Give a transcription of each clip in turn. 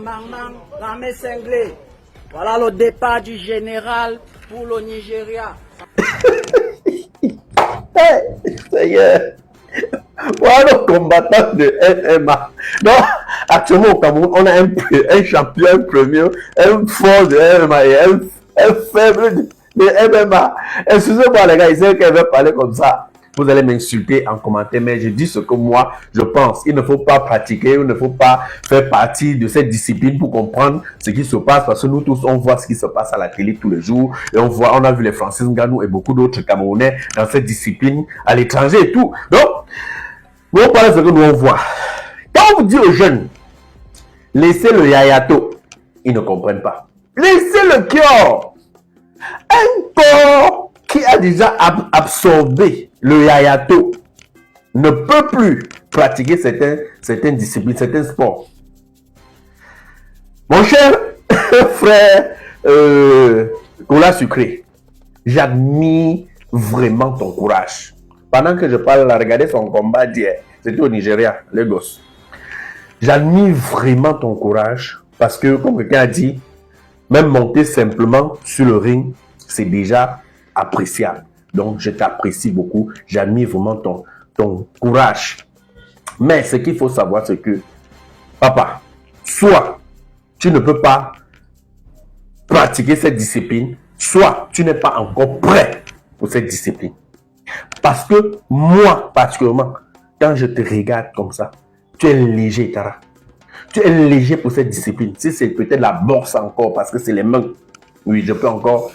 bang bang, l'armée cinglée. Voilà le départ du général pour le Nigeria. Seigneur, voilà le combattant de MMA. Donc, actuellement au Cameroun, on a un champion, un premier, un fort de MMA et un faible de MMA. Excusez-moi les gars, il sait qu'elle veut parler comme ça. Vous allez m'insulter en commentaire, mais je dis ce que moi, je pense. Il ne faut pas pratiquer, il ne faut pas faire partie de cette discipline pour comprendre ce qui se passe, parce que nous tous, on voit ce qui se passe à la télé tous les jours, et on a vu les Francis Ngannou et beaucoup d'autres Camerounais dans cette discipline à l'étranger et tout. Donc, nous, on parle de ce que nous, on voit. Quand on dit aux jeunes, laissez le yayato, ils ne comprennent pas. Laissez le cœur. Un corps qui a déjà absorbé le yayato ne peut plus pratiquer certaines disciplines, certains sports. Mon cher frère Cola Sucré, j'admire vraiment ton courage. Pendant que je parle, regardez son combat d'hier. C'était au Nigeria, Lagos. J'admire vraiment ton courage parce que, comme quelqu'un a dit, même monter simplement sur le ring, c'est déjà appréciable. Donc, je t'apprécie beaucoup. J'admire vraiment ton courage. Mais ce qu'il faut savoir, c'est que, papa, soit tu ne peux pas pratiquer cette discipline, soit tu n'es pas encore prêt pour cette discipline. Parce que moi, particulièrement, quand je te regarde comme ça, tu es léger, Tara. Tu es léger pour cette discipline. Si c'est peut-être la boxe encore, parce que c'est les mains. Oui, je peux encore.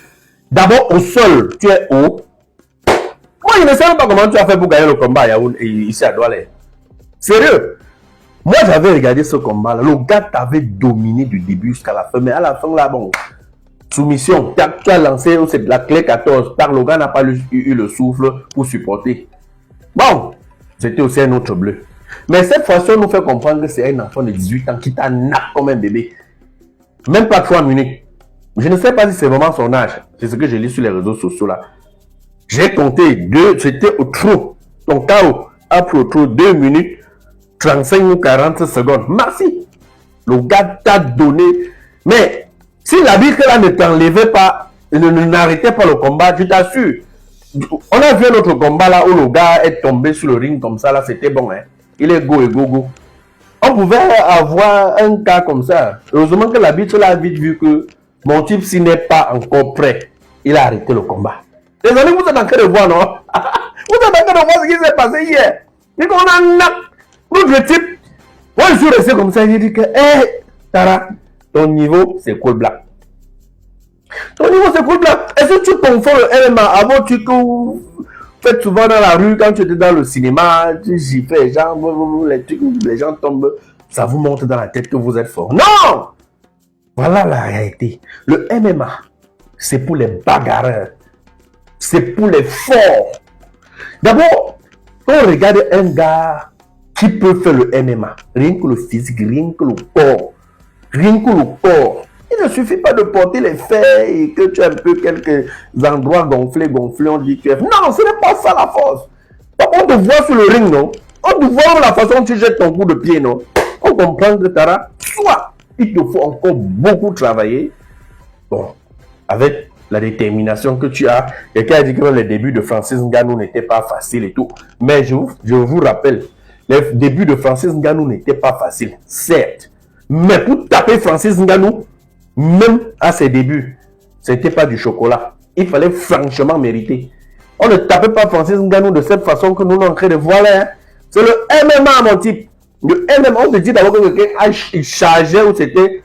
D'abord, au sol, tu es haut. Moi, je ne sais même pas comment tu as fait pour gagner le combat à Yaoundé, ici à Douala. Sérieux. Moi, j'avais regardé ce combat-là. Le gars t'avait dominé du début jusqu'à la fin. Mais à la fin, là, bon, soumission. Tu as lancé la clé 14. Car le gars n'a pas eu le souffle pour supporter. Bon, c'était aussi un autre bleu. Mais cette fois-ci, on nous fait comprendre que c'est un enfant de 18 ans qui t'a nappé comme un bébé. Même pas 3 minutes. Je ne sais pas si c'est vraiment son âge. C'est ce que j'ai lu sur les réseaux sociaux là. J'ai compté 2, c'était au trou. Ton KO, après au trou, 2 minutes, 35 ou 40 secondes. Merci. Le gars t'a donné. Mais si l'arbitre là ne t'enlevait pas, n'arrêtait pas le combat, tu t'assures. On a vu un autre combat là où le gars est tombé sur le ring comme ça là, c'était bon hein. Il est go et go. On pouvait avoir un cas comme ça. Heureusement que l'arbitre là a vite vu que mon type s'il n'est pas encore prêt, il a arrêté le combat. Désolé, vous êtes en train de voir, non? Vous êtes en train de voir ce qui s'est passé hier. Et qu'on a notre type. Moi, je suis resté comme ça, j'ai dit que, Tara, ton niveau, c'est cool black. Ton niveau, c'est cool black. Est-ce que tu confonds le MMA avant tu fais souvent dans la rue, quand tu étais dans le cinéma, tu gifles les gens, les gens tombent, ça vous monte dans la tête que vous êtes fort. Non! Voilà la réalité. Le MMA, c'est pour les bagarreurs. C'est pour les forts. D'abord, quand on regarde un gars qui peut faire le MMA, rien que le physique, rien que le corps, il ne suffit pas de porter les fers et que tu as un peu quelques endroits gonflés, on dit que tu es... Non, ce n'est pas ça la force. On te voit sur le ring, non? On te voit la façon dont tu jettes ton coup de pied, non? On comprend que Tara, soit il te faut encore beaucoup travailler, bon, avec la détermination que tu as. Quelqu'un a dit que les débuts de Francis Ngannou n'étaient pas faciles et tout. Mais je vous rappelle, les débuts de Francis Ngannou n'étaient pas faciles, certes. Mais pour taper Francis Ngannou, même à ses débuts, ce n'était pas du chocolat. Il fallait franchement mériter. On ne tapait pas Francis Ngannou de cette façon que nous sommes en train de voir là. Hein. C'est le MMA, mon type. Le MMA, on te dit d'abord que quelqu'un chargeait où c'était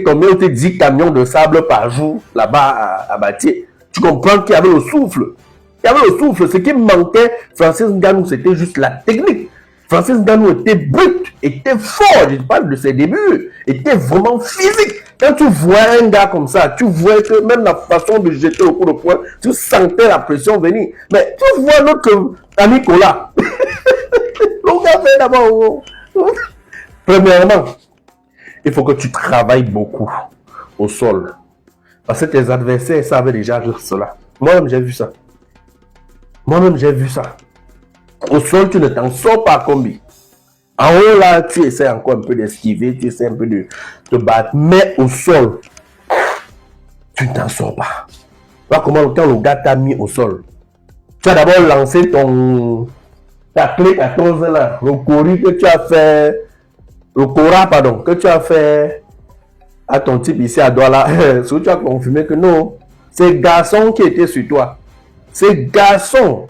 tombé, où c'était 10 camions de sable par jour là-bas à Batié. Tu comprends qu'il y avait le souffle. Il y avait le souffle. Ce qui manquait, Francis Ngannou, c'était juste la technique. Francis Ngannou était brut, était fort, je parle de ses débuts, était vraiment physique. Quand tu vois un gars comme ça, tu vois que même la façon de jeter au coup de poing, tu sentais la pression venir. Mais tu vois notre ami Cola. Le gars fait d'abord. Premièrement, il faut que tu travailles beaucoup au sol. Parce que tes adversaires savaient déjà cela. Moi-même, j'ai vu ça. Au sol, tu ne t'en sors pas combi. En haut, là, tu essaies encore un peu d'esquiver, tu essaies un peu de te battre, mais au sol, tu ne t'en sors pas. Voilà comment quand le gars t'a mis au sol. Tu as d'abord lancé ta clé 14 là, le courri que tu as fait, le Cora, pardon, que tu as fait à ton type ici à Douala. Tu as confirmé que non, c'est garçon qui était sur toi. C'est garçon.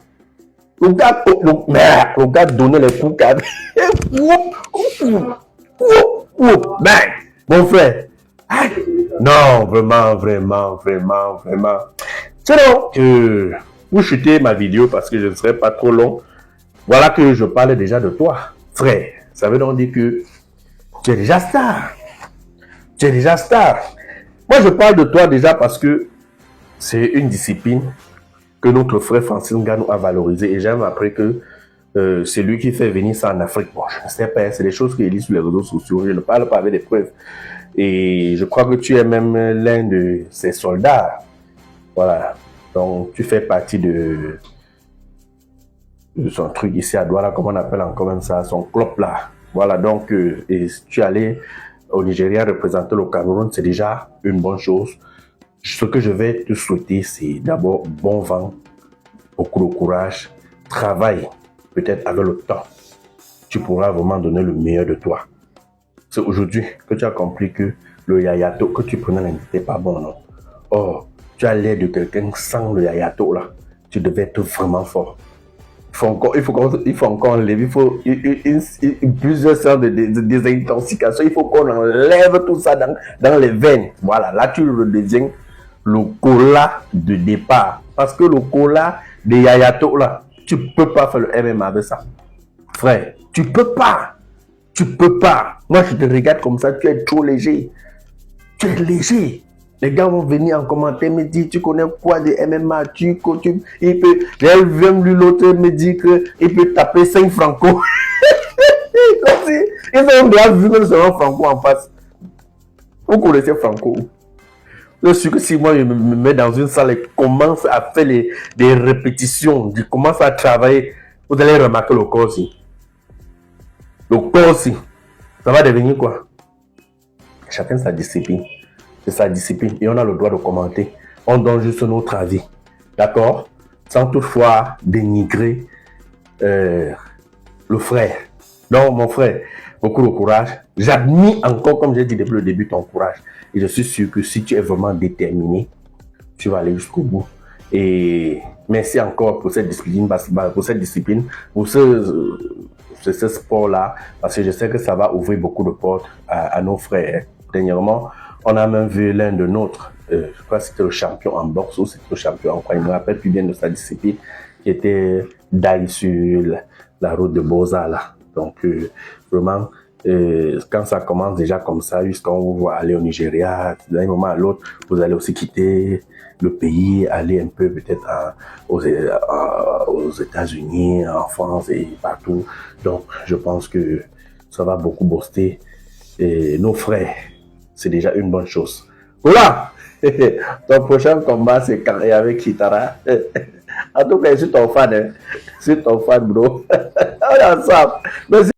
Le gars donnait les coups. Mon frère. Non, vraiment. Sinon, vous chutez ma vidéo parce que je ne serai pas trop long. Voilà que je parle déjà de toi, frère. Ça veut donc dire que tu es déjà star. Moi, je parle de toi déjà parce que c'est une discipline que notre frère Francis Ngannou a valorisé et j'aime après que c'est lui qui fait venir ça en Afrique. Bon, je ne sais pas, c'est des choses qu'il lit sur les réseaux sociaux, je ne parle pas avec des preuves. Et je crois que tu es même l'un de ses soldats. Voilà, donc tu fais partie de son truc ici à Douala, comment on appelle encore même ça, son club là. Voilà, donc et tu es allé au Nigeria représenter le Cameroun, c'est déjà une bonne chose. Ce que je vais te souhaiter, c'est d'abord bon vent, beaucoup de courage, travail, peut-être avec le temps, tu pourras vraiment donner le meilleur de toi. C'est aujourd'hui que tu as compris que le yayato que tu prenais n'était pas bon, non? Or, tu as l'air de quelqu'un sans le yayato là, tu devais être vraiment fort. Il faut encore enlever, il faut plusieurs sortes de désintoxication, il faut qu'on enlève tout ça dans les veines. Voilà, là tu redeviens le cola de départ. Parce que le cola de Yayato là, tu peux pas faire le MMA avec ça. Frère, tu peux pas. Moi je te regarde comme ça, tu es trop léger. Tu es léger. Les gars vont venir en commentaire me dire, tu connais quoi de MMA, il peut, j'ai vu l'autre me dire qu'il peut taper 5 franco. Comme si, ils ont déjà vu même seulement Franco en face. Vous connaissez Franco? Je suis que si moi je me mets dans une salle et commence à faire des répétitions, je commence à travailler, vous allez remarquer le corps aussi. Le corps aussi, ça va devenir quoi? Chacun sa discipline. C'est sa discipline et on a le droit de commenter. On donne juste notre avis. D'accord? Sans toutefois dénigrer le frère. Donc, mon frère, beaucoup de courage. J'admire encore, comme j'ai dit depuis le début, ton courage. Et je suis sûr que si tu es vraiment déterminé, tu vas aller jusqu'au bout. Et merci encore pour cette discipline, pour ce sport-là, parce que je sais que ça va ouvrir beaucoup de portes à nos frères. Dernièrement, on a même vu l'un de nôtres, je crois que c'était le champion en boxe ou c'était le champion en quoi, il ne me rappelle plus bien de sa discipline, qui était d'aller sur la route de Boza là. Donc vraiment, quand ça commence déjà comme ça, jusqu'on vous voit aller au Nigeria, d'un moment à l'autre, vous allez aussi quitter le pays, aller un peu peut-être aux États-Unis, en France et partout. Donc je pense que ça va beaucoup booster nos frères. C'est déjà une bonne chose. Voilà. Ton prochain combat, c'est avec Kitara. En tout cas, je suis ton fan. Je suis ton fan, bro. On est ensemble. Merci.